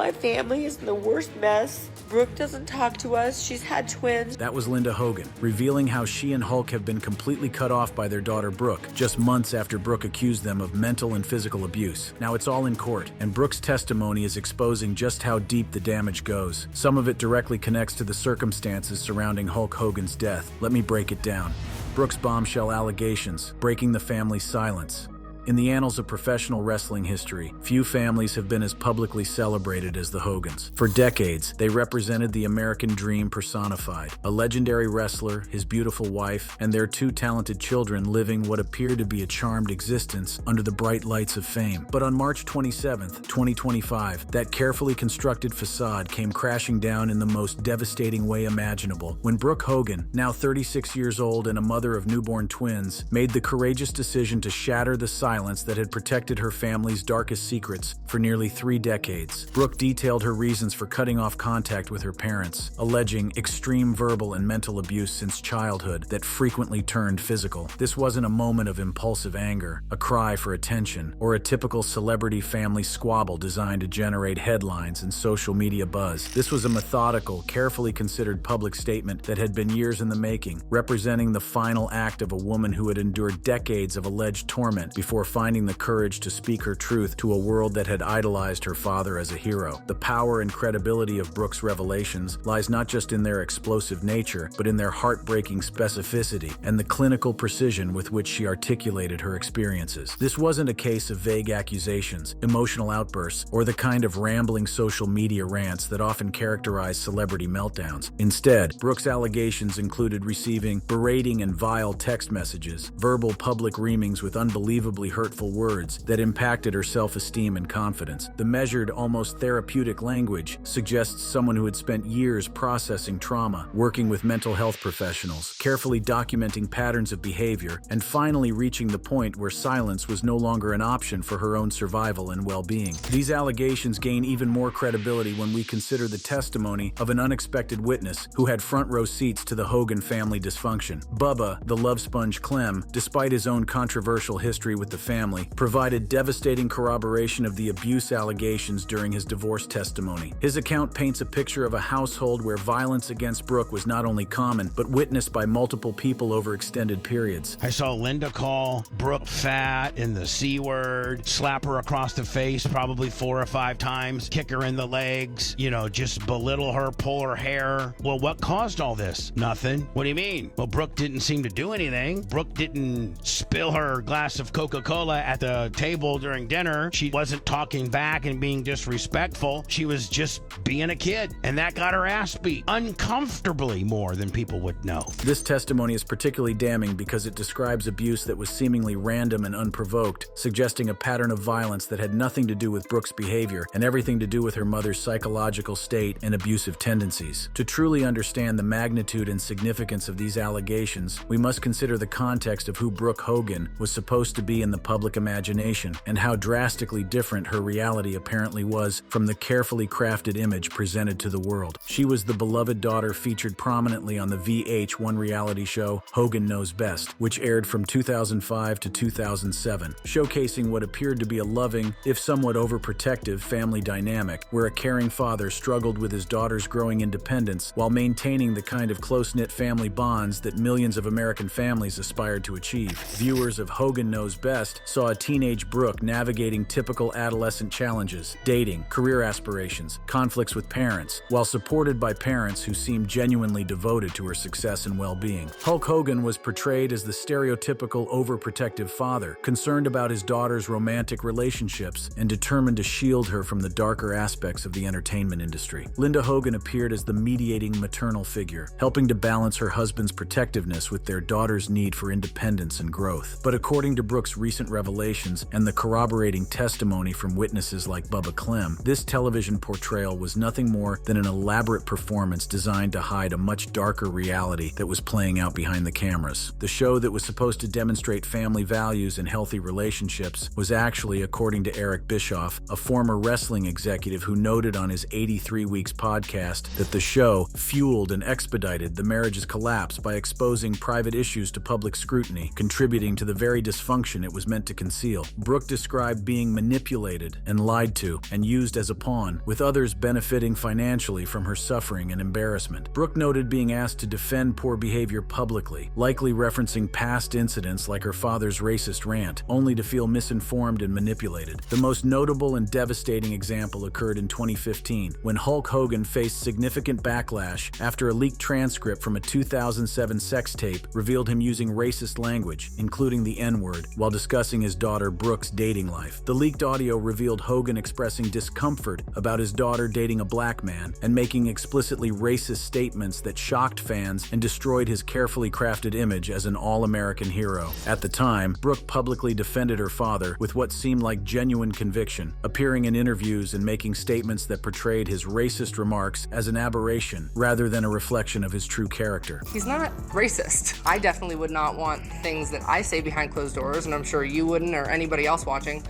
My family is in the worst mess. Brooke doesn't talk to us. She's had twins. That was Linda Hogan, revealing how she and Hulk have been completely cut off by their daughter Brooke, just months after Brooke accused them of mental and physical abuse. Now it's all in court, and Brooke's testimony is exposing just how deep the damage goes. Some of it directly connects to the circumstances surrounding Hulk Hogan's death. Let me break it down. Brooke's bombshell allegations, breaking the family's silence. In the annals of professional wrestling history, few families have been as publicly celebrated as the Hogans. For decades, they represented the American dream personified. A legendary wrestler, his beautiful wife, and their two talented children living what appeared to be a charmed existence under the bright lights of fame. But on March 27, 2025, that carefully constructed facade came crashing down in the most devastating way imaginable when Brooke Hogan, now 36 years old and a mother of newborn twins, made the courageous decision to shatter the silence that had protected her family's darkest secrets for nearly 3 decades. Brooke detailed her reasons for cutting off contact with her parents, alleging extreme verbal and mental abuse since childhood that frequently turned physical. This wasn't a moment of impulsive anger, a cry for attention, or a typical celebrity family squabble designed to generate headlines and social media buzz. This was a methodical, carefully considered public statement that had been years in the making, representing the final act of a woman who had endured decades of alleged torment before finding the courage to speak her truth to a world that had idolized her father as a hero. The power and credibility of Brooke's revelations lies not just in their explosive nature, but in their heartbreaking specificity and the clinical precision with which she articulated her experiences. This wasn't a case of vague accusations, emotional outbursts, or the kind of rambling social media rants that often characterize celebrity meltdowns. Instead, Brooke's allegations included receiving berating and vile text messages, verbal public reamings with unbelievably hurtful words that impacted her self-esteem and confidence. The measured, almost therapeutic language suggests someone who had spent years processing trauma, working with mental health professionals, carefully documenting patterns of behavior, and finally reaching the point where silence was no longer an option for her own survival and well-being. These allegations gain even more credibility when we consider the testimony of an unexpected witness who had front-row seats to the Hogan family dysfunction. Bubba, the love sponge Clem, despite his own controversial history with the family, provided devastating corroboration of the abuse allegations during his divorce testimony. His account paints a picture of a household where violence against Brooke was not only common, but witnessed by multiple people over extended periods. I saw Linda call Brooke fat and the C word, slap her across the face probably 4 or 5 times, kick her in the legs, just belittle her, pull her hair. Well, what caused all this? Nothing. What do you mean? Well, Brooke didn't seem to do anything. Brooke didn't spill her glass of Coca-Cola at the table during dinner. She wasn't talking back and being disrespectful. She was just being a kid, and that got her ass beat uncomfortably more than people would know. This testimony is particularly damning because it describes abuse that was seemingly random and unprovoked, suggesting a pattern of violence that had nothing to do with Brooke's behavior and everything to do with her mother's psychological state and abusive tendencies. To truly understand the magnitude and significance of these allegations, we must consider the context of who Brooke Hogan was supposed to be in the public imagination and how drastically different her reality apparently was from the carefully crafted image presented to the world. She was the beloved daughter featured prominently on the VH1 reality show Hogan Knows Best, which aired from 2005 to 2007, showcasing what appeared to be a loving, if somewhat overprotective, family dynamic where a caring father struggled with his daughter's growing independence while maintaining the kind of close-knit family bonds that millions of American families aspired to achieve. Viewers of Hogan Knows Best saw a teenage Brooke navigating typical adolescent challenges, dating, career aspirations, conflicts with parents, while supported by parents who seemed genuinely devoted to her success and well-being. Hulk Hogan was portrayed as the stereotypical overprotective father, concerned about his daughter's romantic relationships and determined to shield her from the darker aspects of the entertainment industry. Linda Hogan appeared as the mediating maternal figure, helping to balance her husband's protectiveness with their daughter's need for independence and growth. But according to Brooke's recent revelations and the corroborating testimony from witnesses like Bubba Clem, this television portrayal was nothing more than an elaborate performance designed to hide a much darker reality that was playing out behind the cameras. The show that was supposed to demonstrate family values and healthy relationships was actually, according to Eric Bischoff, a former wrestling executive who noted on his 83 Weeks podcast that the show fueled and expedited the marriage's collapse by exposing private issues to public scrutiny, contributing to the very dysfunction it was was meant to conceal. Brooke described being manipulated and lied to and used as a pawn, with others benefiting financially from her suffering and embarrassment. Brooke noted being asked to defend poor behavior publicly, likely referencing past incidents like her father's racist rant, only to feel misinformed and manipulated. The most notable and devastating example occurred in 2015, when Hulk Hogan faced significant backlash after a leaked transcript from a 2007 sex tape revealed him using racist language, including the N-word, while discussing his daughter Brooke's dating life. The leaked audio revealed Hogan expressing discomfort about his daughter dating a black man and making explicitly racist statements that shocked fans and destroyed his carefully crafted image as an all-American hero. At the time, Brooke publicly defended her father with what seemed like genuine conviction, appearing in interviews and making statements that portrayed his racist remarks as an aberration rather than a reflection of his true character. He's not racist. I definitely would not want things that I say behind closed doors, and I'm sure you wouldn't or anybody else watching.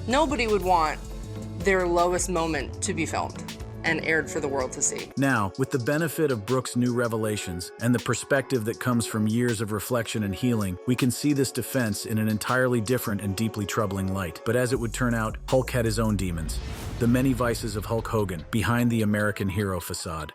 Nobody would want their lowest moment to be filmed and aired for the world to see. Now, with the benefit of Brooke's new revelations and the perspective that comes from years of reflection and healing, we can see this defense in an entirely different and deeply troubling light. But as it would turn out, Hulk had his own demons. The many vices of Hulk Hogan, behind the American hero facade.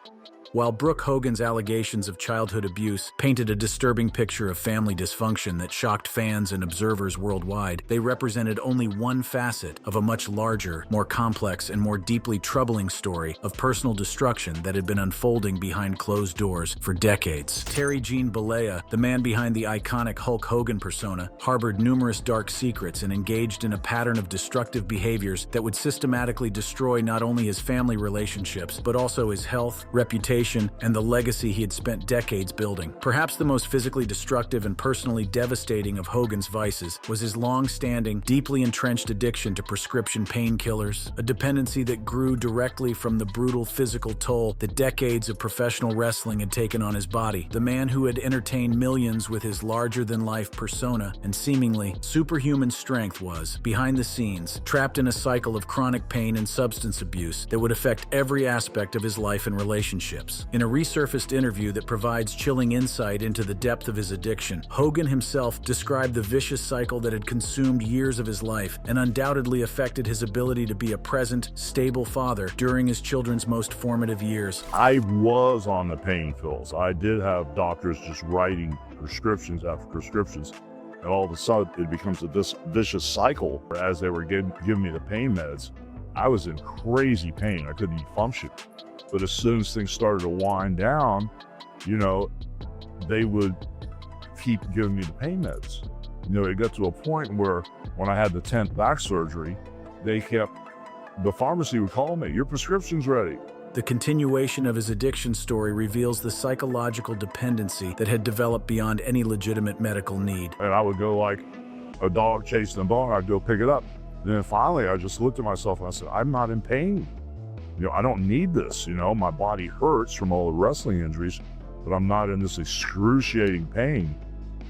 While Brooke Hogan's allegations of childhood abuse painted a disturbing picture of family dysfunction that shocked fans and observers worldwide, they represented only one facet of a much larger, more complex, and more deeply troubling story of personal destruction that had been unfolding behind closed doors for decades. Terry Gene Bollea, the man behind the iconic Hulk Hogan persona, harbored numerous dark secrets and engaged in a pattern of destructive behaviors that would systematically destroy not only his family relationships, but also his health, reputation, and the legacy he had spent decades building. Perhaps the most physically destructive and personally devastating of Hogan's vices was his long-standing, deeply entrenched addiction to prescription painkillers, a dependency that grew directly from the brutal physical toll that decades of professional wrestling had taken on his body. The man who had entertained millions with his larger-than-life persona and seemingly superhuman strength was, behind the scenes, trapped in a cycle of chronic pain and substance abuse that would affect every aspect of his life and relationships. In a resurfaced interview that provides chilling insight into the depth of his addiction, Hogan himself described the vicious cycle that had consumed years of his life and undoubtedly affected his ability to be a present, stable father during his children's most formative years. I was on the pain pills. I did have doctors just writing prescriptions after prescriptions, and all of a sudden it becomes this vicious cycle. As they were giving me the pain meds, I was in crazy pain. I couldn't even function. But as soon as things started to wind down, they would keep giving me the pain meds. It got to a point where when I had the 10th back surgery, the pharmacy would call me, "Your prescription's ready." The continuation of his addiction story reveals the psychological dependency that had developed beyond any legitimate medical need. And I would go like a dog chasing a bone, I'd go pick it up. Then finally, I just looked at myself and I said, I'm not in pain. I don't need this. My body hurts from all the wrestling injuries, but I'm not in this excruciating pain.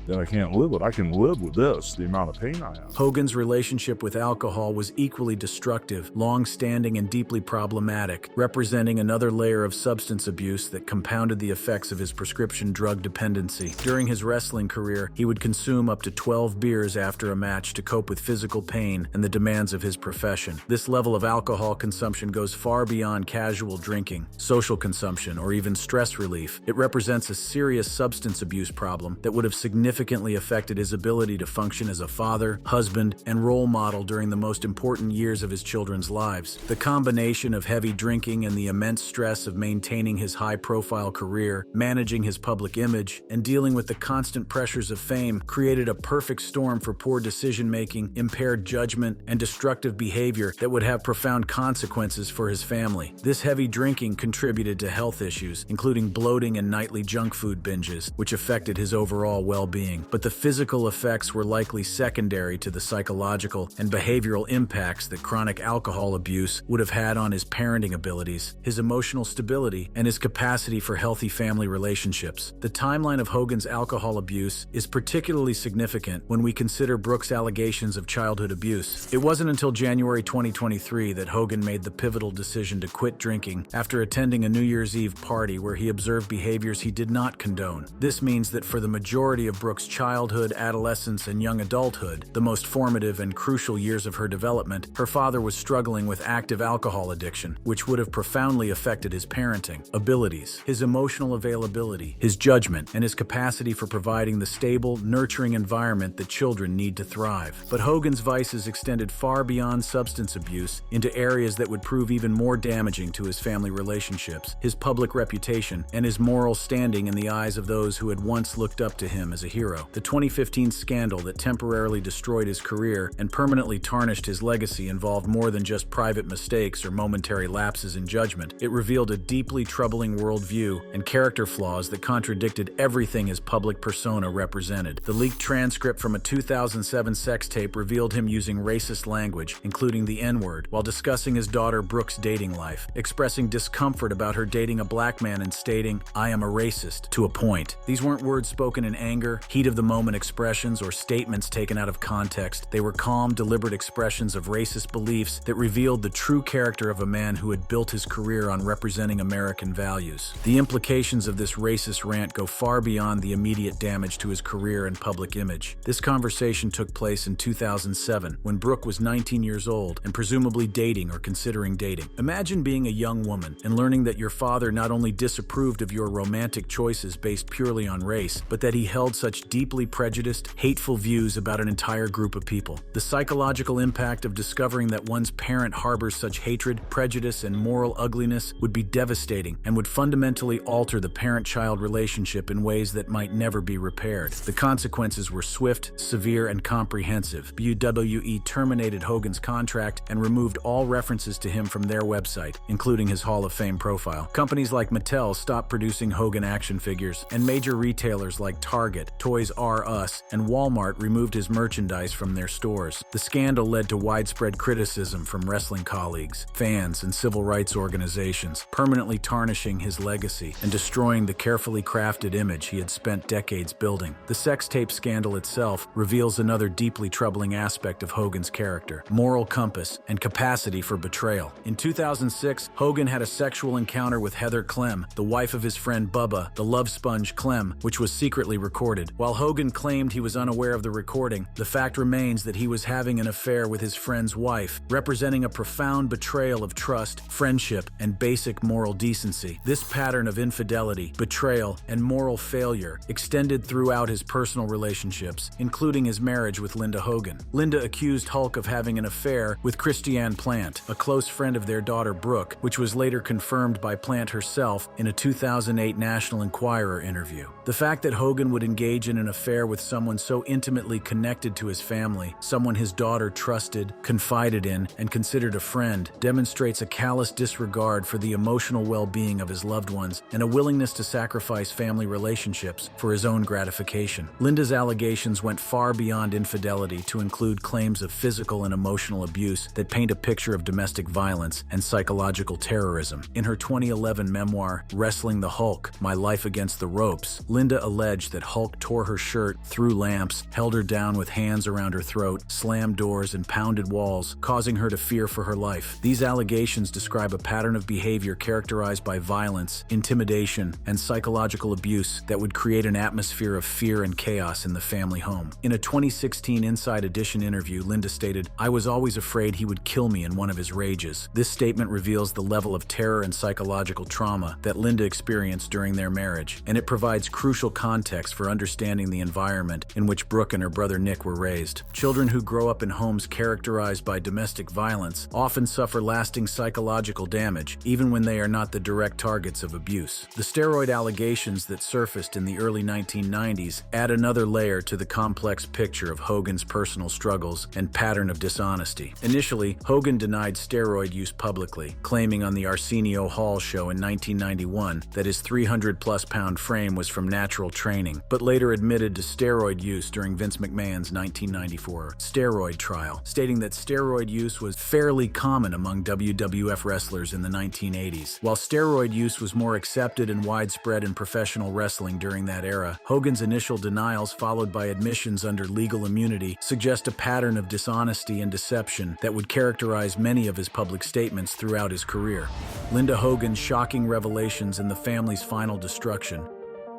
Then I can't live with. I can live with this, the amount of pain I have. Hogan's relationship with alcohol was equally destructive, long-standing, and deeply problematic, representing another layer of substance abuse that compounded the effects of his prescription drug dependency. During his wrestling career, he would consume up to 12 beers after a match to cope with physical pain and the demands of his profession. This level of alcohol consumption goes far beyond casual drinking, social consumption, or even stress relief. It represents a serious substance abuse problem that would have significantly affected his ability to function as a father, husband, and role model during the most important years of his children's lives. The combination of heavy drinking and the immense stress of maintaining his high-profile career, managing his public image, and dealing with the constant pressures of fame created a perfect storm for poor decision-making, impaired judgment, and destructive behavior that would have profound consequences for his family. This heavy drinking contributed to health issues, including bloating and nightly junk food binges, which affected his overall well-being. But the physical effects were likely secondary to the psychological and behavioral impacts that chronic alcohol abuse would have had on his parenting abilities, his emotional stability, and his capacity for healthy family relationships. The timeline of Hogan's alcohol abuse is particularly significant when we consider Brooke's allegations of childhood abuse. It wasn't until January 2023 that Hogan made the pivotal decision to quit drinking after attending a New Year's Eve party where he observed behaviors he did not condone. This means that for the majority of Brooke's Brooke's childhood, adolescence, and young adulthood, the most formative and crucial years of her development, her father was struggling with active alcohol addiction, which would have profoundly affected his parenting abilities, his emotional availability, his judgment, and his capacity for providing the stable, nurturing environment that children need to thrive. But Hogan's vices extended far beyond substance abuse into areas that would prove even more damaging to his family relationships, his public reputation, and his moral standing in the eyes of those who had once looked up to him as a hero. The 2015 scandal that temporarily destroyed his career and permanently tarnished his legacy involved more than just private mistakes or momentary lapses in judgment. It revealed a deeply troubling worldview and character flaws that contradicted everything his public persona represented. The leaked transcript from a 2007 sex tape revealed him using racist language, including the N-word, while discussing his daughter Brooke's dating life, expressing discomfort about her dating a black man and stating, "I am a racist," to a point. These weren't words spoken in anger, heat-of-the-moment expressions, or statements taken out of context. They were calm, deliberate expressions of racist beliefs that revealed the true character of a man who had built his career on representing American values. The implications of this racist rant go far beyond the immediate damage to his career and public image. This conversation took place in 2007, when Brooke was 19 years old and presumably dating or considering dating. Imagine being a young woman and learning that your father not only disapproved of your romantic choices based purely on race, but that he held such deeply prejudiced, hateful views about an entire group of people. The psychological impact of discovering that one's parent harbors such hatred, prejudice, and moral ugliness would be devastating and would fundamentally alter the parent-child relationship in ways that might never be repaired. The consequences were swift, severe, and comprehensive. WWE terminated Hogan's contract and removed all references to him from their website, including his Hall of Fame profile. Companies like Mattel stopped producing Hogan action figures, and major retailers like Target, Toys R Us, and Walmart removed his merchandise from their stores. The scandal led to widespread criticism from wrestling colleagues, fans, and civil rights organizations, permanently tarnishing his legacy and destroying the carefully crafted image he had spent decades building. The sex tape scandal itself reveals another deeply troubling aspect of Hogan's character: moral compass and capacity for betrayal. In 2006, Hogan had a sexual encounter with Heather Clem, the wife of his friend Bubba, the love sponge Clem, which was secretly recorded. While Hogan claimed he was unaware of the recording, the fact remains that he was having an affair with his friend's wife, representing a profound betrayal of trust, friendship, and basic moral decency. This pattern of infidelity, betrayal, and moral failure extended throughout his personal relationships, including his marriage with Linda Hogan. Linda accused Hulk of having an affair with Christiane Plant, a close friend of their daughter Brooke, which was later confirmed by Plant herself in a 2008 National Enquirer interview. The fact that Hogan would engage in an affair with someone so intimately connected to his family, someone his daughter trusted, confided in, and considered a friend, demonstrates a callous disregard for the emotional well-being of his loved ones and a willingness to sacrifice family relationships for his own gratification. Linda's allegations went far beyond infidelity to include claims of physical and emotional abuse that paint a picture of domestic violence and psychological terrorism. In her 2011 memoir, Wrestling the Hulk: My Life Against the Ropes, Linda alleged that Hulk tore her shirt, threw lamps, held her down with hands around her throat, slammed doors, and pounded walls, causing her to fear for her life. These allegations describe a pattern of behavior characterized by violence, intimidation, and psychological abuse that would create an atmosphere of fear and chaos in the family home. In a 2016 Inside Edition interview, Linda stated, "I was always afraid he would kill me in one of his rages." This statement reveals the level of terror and psychological trauma that Linda experienced during their marriage, and it provides crucial context for understanding the environment in which Brooke and her brother Nick were raised. Children who grow up in homes characterized by domestic violence often suffer lasting psychological damage, even when they are not the direct targets of abuse. The steroid allegations that surfaced in the early 1990s add another layer to the complex picture of Hogan's personal struggles and pattern of dishonesty. Initially, Hogan denied steroid use publicly, claiming on the Arsenio Hall show in 1991 that his 300-plus pound frame was from natural training, but later admitted to steroid use during Vince McMahon's 1994 steroid trial, stating that steroid use was fairly common among WWF wrestlers in the 1980s. While steroid use was more accepted and widespread in professional wrestling during that era, Hogan's initial denials, followed by admissions under legal immunity, suggest a pattern of dishonesty and deception that would characterize many of his public statements throughout his career. Linda Hogan's shocking revelations and the family's final destruction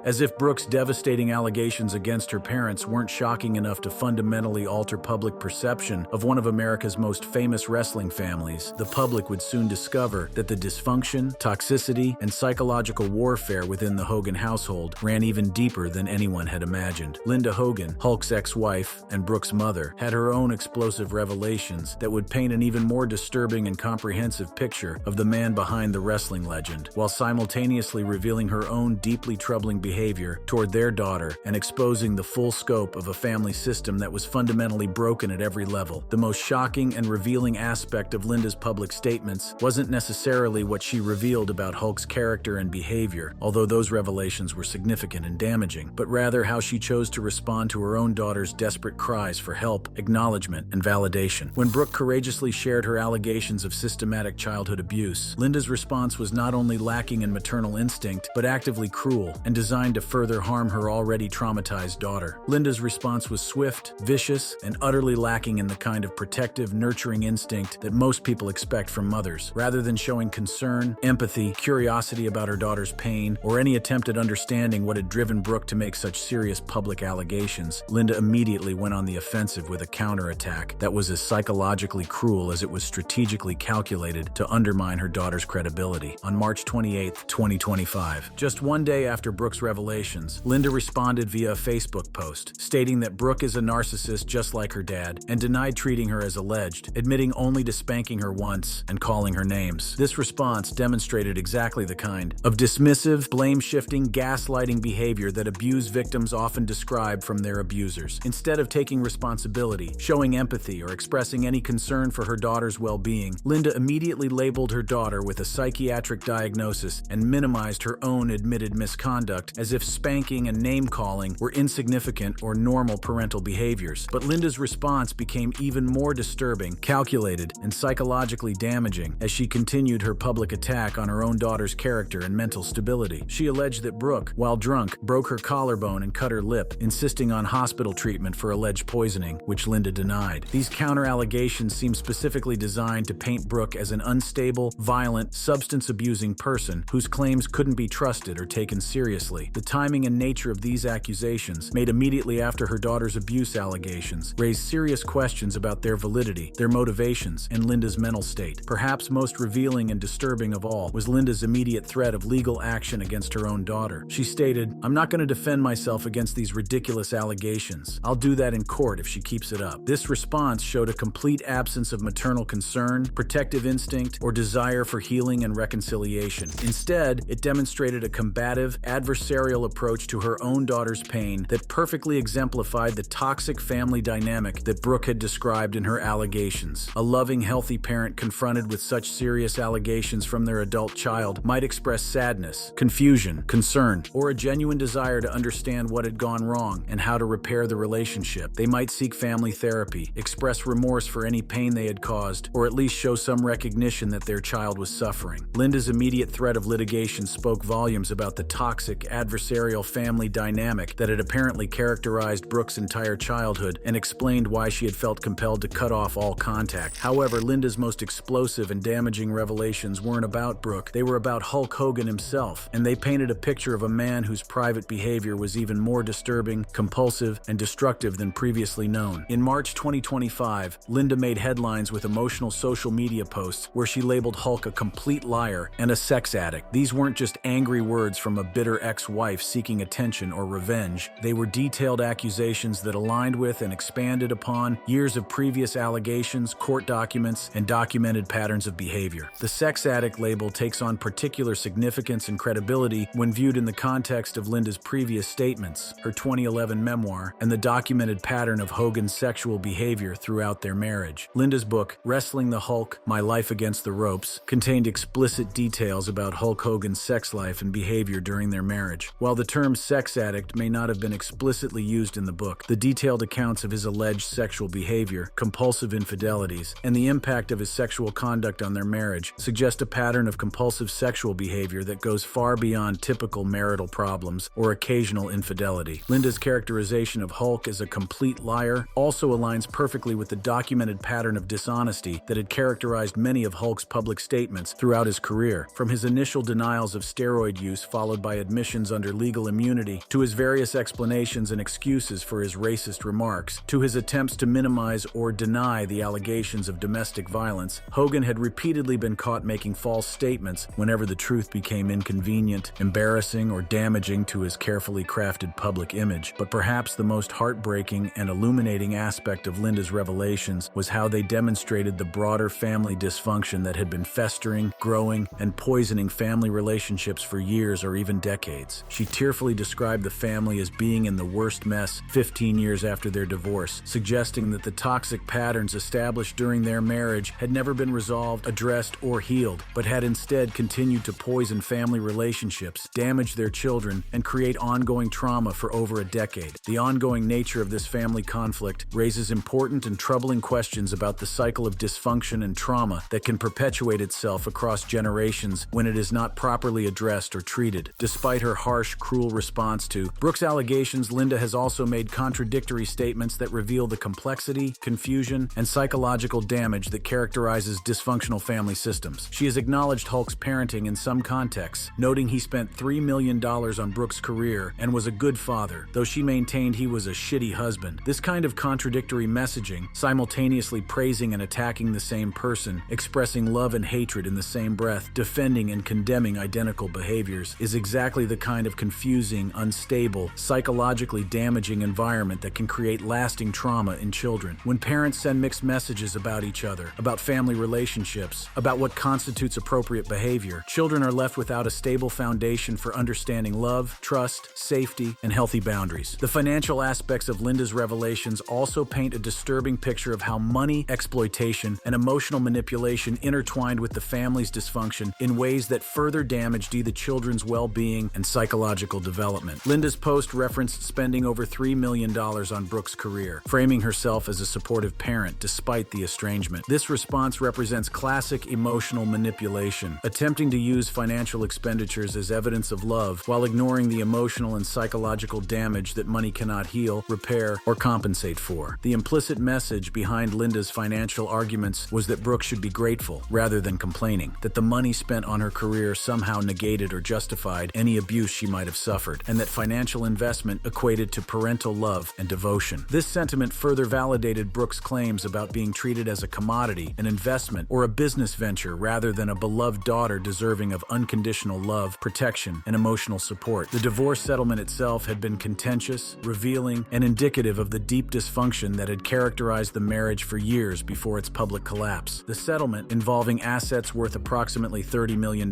As if Brooke's devastating allegations against her parents weren't shocking enough to fundamentally alter public perception of one of America's most famous wrestling families, the public would soon discover that the dysfunction, toxicity, and psychological warfare within the Hogan household ran even deeper than anyone had imagined. Linda Hogan, Hulk's ex-wife and Brooke's mother, had her own explosive revelations that would paint an even more disturbing and comprehensive picture of the man behind the wrestling legend, while simultaneously revealing her own deeply troubling behavior toward their daughter and exposing the full scope of a family system that was fundamentally broken at every level. The most shocking and revealing aspect of Linda's public statements wasn't necessarily what she revealed about Hulk's character and behavior, although those revelations were significant and damaging, but rather how she chose to respond to her own daughter's desperate cries for help, acknowledgement, and validation. When Brooke courageously shared her allegations of systematic childhood abuse, Linda's response was not only lacking in maternal instinct, but actively cruel and designed to further harm her already traumatized daughter. Linda's response was swift, vicious, and utterly lacking in the kind of protective, nurturing instinct that most people expect from mothers. Rather than showing concern, empathy, curiosity about her daughter's pain, or any attempt at understanding what had driven Brooke to make such serious public allegations, Linda immediately went on the offensive with a counterattack that was as psychologically cruel as it was strategically calculated to undermine her daughter's credibility. On March 28, 2025, just one day after Brooke's revelations, Linda responded via a Facebook post, stating that Brooke is a narcissist just like her dad, and denied treating her as alleged, admitting only to spanking her once and calling her names. This response demonstrated exactly the kind of dismissive, blame-shifting, gaslighting behavior that abused victims often describe from their abusers. Instead of taking responsibility, showing empathy, or expressing any concern for her daughter's well-being, Linda immediately labeled her daughter with a psychiatric diagnosis and minimized her own admitted misconduct as if spanking and name-calling were insignificant or normal parental behaviors. But Linda's response became even more disturbing, calculated, and psychologically damaging as she continued her public attack on her own daughter's character and mental stability. She alleged that Brooke, while drunk, broke her collarbone and cut her lip, insisting on hospital treatment for alleged poisoning, which Linda denied. These counter-allegations seem specifically designed to paint Brooke as an unstable, violent, substance-abusing person whose claims couldn't be trusted or taken seriously. The timing and nature of these accusations, made immediately after her daughter's abuse allegations, raised serious questions about their validity, their motivations, and Linda's mental state. Perhaps most revealing and disturbing of all was Linda's immediate threat of legal action against her own daughter. She stated, "I'm not going to defend myself against these ridiculous allegations. I'll do that in court if she keeps it up." This response showed a complete absence of maternal concern, protective instinct, or desire for healing and reconciliation. Instead, it demonstrated a combative, adversarial approach to her own daughter's pain that perfectly exemplified the toxic family dynamic that Brooke had described in her allegations. A loving, healthy parent confronted with such serious allegations from their adult child might express sadness, confusion, concern, or a genuine desire to understand what had gone wrong and how to repair the relationship. They might seek family therapy, express remorse for any pain they had caused, or at least show some recognition that their child was suffering. Linda's immediate threat of litigation spoke volumes about the toxic, adversarial family dynamic that had apparently characterized Brooke's entire childhood and explained why she had felt compelled to cut off all contact. However, Linda's most explosive and damaging revelations weren't about Brooke. They were about Hulk Hogan himself, and they painted a picture of a man whose private behavior was even more disturbing, compulsive, and destructive than previously known. In March 2025, Linda made headlines with emotional social media posts where she labeled Hulk a complete liar and a sex addict. These weren't just angry words from a bitter ex-wife seeking attention or revenge. They were detailed accusations that aligned with and expanded upon years of previous allegations, court documents, and documented patterns of behavior. The sex addict label takes on particular significance and credibility when viewed in the context of Linda's previous statements, her 2011 memoir, and the documented pattern of Hogan's sexual behavior throughout their marriage. Linda's book, Wrestling the Hulk: My Life Against the Ropes, contained explicit details about Hulk Hogan's sex life and behavior during their marriage. While the term sex addict may not have been explicitly used in the book, the detailed accounts of his alleged sexual behavior, compulsive infidelities, and the impact of his sexual conduct on their marriage suggest a pattern of compulsive sexual behavior that goes far beyond typical marital problems or occasional infidelity. Linda's characterization of Hulk as a complete liar also aligns perfectly with the documented pattern of dishonesty that had characterized many of Hulk's public statements throughout his career, from his initial denials of steroid use followed by admissions actions under legal immunity, to his various explanations and excuses for his racist remarks, to his attempts to minimize or deny the allegations of domestic violence, Hogan had repeatedly been caught making false statements whenever the truth became inconvenient, embarrassing, or damaging to his carefully crafted public image. But perhaps the most heartbreaking and illuminating aspect of Linda's revelations was how they demonstrated the broader family dysfunction that had been festering, growing, and poisoning family relationships for years or even decades. She tearfully described the family as being in the worst mess 15 years after their divorce, suggesting that the toxic patterns established during their marriage had never been resolved, addressed, or healed, but had instead continued to poison family relationships, damage their children, and create ongoing trauma for over a decade. The ongoing nature of this family conflict raises important and troubling questions about the cycle of dysfunction and trauma that can perpetuate itself across generations when it is not properly addressed or treated. Despite her harsh, cruel response to Brooke's allegations, Linda has also made contradictory statements that reveal the complexity, confusion, and psychological damage that characterizes dysfunctional family systems. She has acknowledged Hulk's parenting in some contexts, noting he spent $3 million on Brooke's career and was a good father, though she maintained he was a shitty husband. This kind of contradictory messaging, simultaneously praising and attacking the same person, expressing love and hatred in the same breath, defending and condemning identical behaviors, is exactly the kind of confusing, unstable, psychologically damaging environment that can create lasting trauma in children. When parents send mixed messages about each other, about family relationships, about what constitutes appropriate behavior, children are left without a stable foundation for understanding love, trust, safety, and healthy boundaries. The financial aspects of Linda's revelations also paint a disturbing picture of how money, exploitation, and emotional manipulation intertwined with the family's dysfunction in ways that further damaged the children's well-being and psychological development. Linda's post referenced spending over $3 million on Brooke's career, framing herself as a supportive parent despite the estrangement. This response represents classic emotional manipulation, attempting to use financial expenditures as evidence of love while ignoring the emotional and psychological damage that money cannot heal, repair, or compensate for. The implicit message behind Linda's financial arguments was that Brooke should be grateful rather than complaining, that the money spent on her career somehow negated or justified any abuse she might have suffered, and that financial investment equated to parental love and devotion. This sentiment further validated Brooke's claims about being treated as a commodity, an investment, or a business venture rather than a beloved daughter deserving of unconditional love, protection, and emotional support. The divorce settlement itself had been contentious, revealing, and indicative of the deep dysfunction that had characterized the marriage for years before its public collapse. The settlement, involving assets worth approximately $30 million,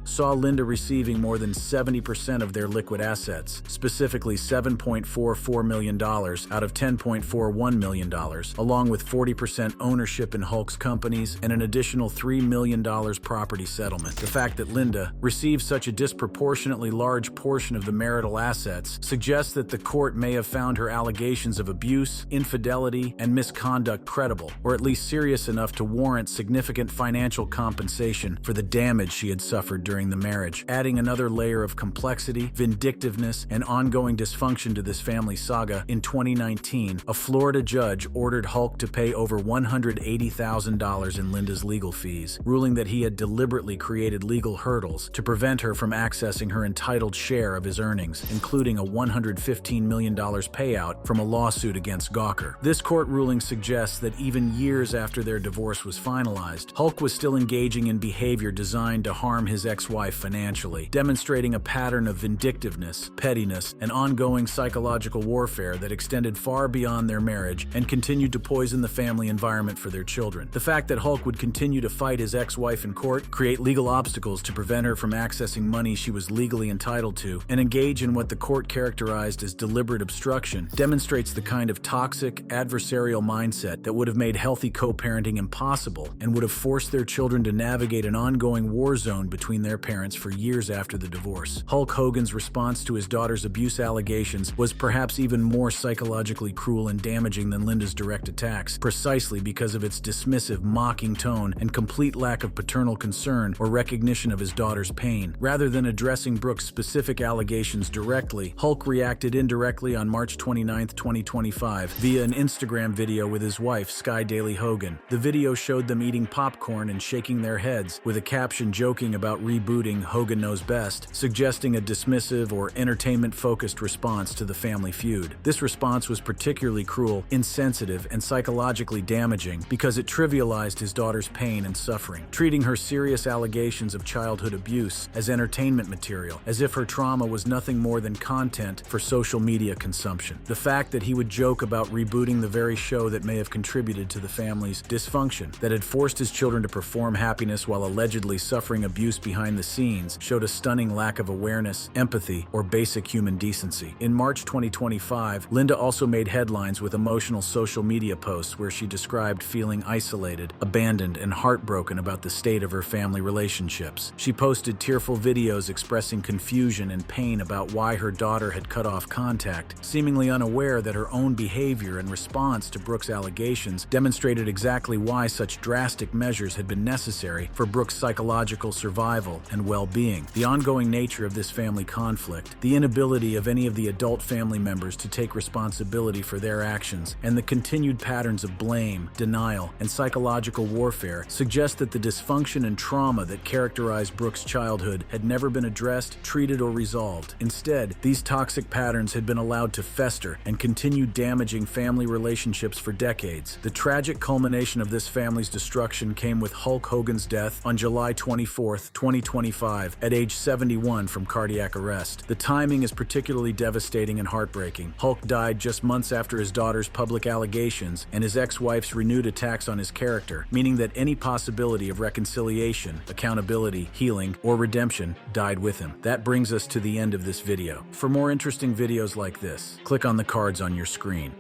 saw Linda receiving more than 70% of their liquid assets, specifically $7.44 million out of $10.41 million, along with 40% ownership in Hulk's companies and an additional $3 million property settlement. The fact that Linda received such a disproportionately large portion of the marital assets suggests that the court may have found her allegations of abuse, infidelity, and misconduct credible, or at least serious enough to warrant significant financial compensation for the damage she had suffered during the marriage. Adding another layer of complexity, vindictiveness, and ongoing dysfunction to this family saga, in 2019, a Florida judge ordered Hulk to pay over $180,000 in Linda's legal fees, ruling that he had deliberately created legal hurdles to prevent her from accessing her entitled share of his earnings, including a $115 million payout from a lawsuit against Gawker. This court ruling suggests that even years after their divorce was finalized, Hulk was still engaging in behavior designed to harm his ex-wife financially, demonstrating a pattern of vindictiveness, pettiness, and ongoing psychological warfare that extended far beyond their marriage and continued to poison the family environment for their children. The fact that Hulk would continue to fight his ex-wife in court, create legal obstacles to prevent her from accessing money she was legally entitled to, and engage in what the court characterized as deliberate obstruction, demonstrates the kind of toxic, adversarial mindset that would have made healthy co-parenting impossible and would have forced their children to navigate an ongoing war zone between their parents for years after the divorce. Hulk Hogan's response to his daughter's abuse allegations was perhaps even more psychologically cruel and damaging than Linda's direct attacks, precisely because of its dismissive, mocking tone and complete lack of paternal concern or recognition of his daughter's pain. Rather than addressing Brooke's specific allegations directly, Hulk reacted indirectly on March 29, 2025, via an Instagram video with his wife, Sky Daily Hogan. The video showed them eating popcorn and shaking their heads, with a caption joking about rebooting Hogan Knows Best, suggesting a a dismissive or entertainment-focused response to the family feud. This response was particularly cruel, insensitive, and psychologically damaging because it trivialized his daughter's pain and suffering, treating her serious allegations of childhood abuse as entertainment material, as if her trauma was nothing more than content for social media consumption. The fact that he would joke about rebooting the very show that may have contributed to the family's dysfunction, that had forced his children to perform happiness while allegedly suffering abuse behind the scenes, showed a stunning lack of awareness, empathy, or basic human decency. In March 2025, Linda also made headlines with emotional social media posts where she described feeling isolated, abandoned, and heartbroken about the state of her family relationships. She posted tearful videos expressing confusion and pain about why her daughter had cut off contact, seemingly unaware that her own behavior in response to Brooke's allegations demonstrated exactly why such drastic measures had been necessary for Brooke's psychological survival and well-being. The ongoing nature of this family conflict, the inability of any of the adult family members to take responsibility for their actions, and the continued patterns of blame, denial, and psychological warfare suggest that the dysfunction and trauma that characterized Brooke's childhood had never been addressed, treated, or resolved. Instead, these toxic patterns had been allowed to fester and continue damaging family relationships for decades. The tragic culmination of this family's destruction came with Hulk Hogan's death on July 24, 2025, at age 71 from cardiac arrest. The timing is particularly devastating and heartbreaking. Hulk died just months after his daughter's public allegations and his ex-wife's renewed attacks on his character, meaning that any possibility of reconciliation, accountability, healing, or redemption died with him. That brings us to the end of this video. For more interesting videos like this, click on the cards on your screen.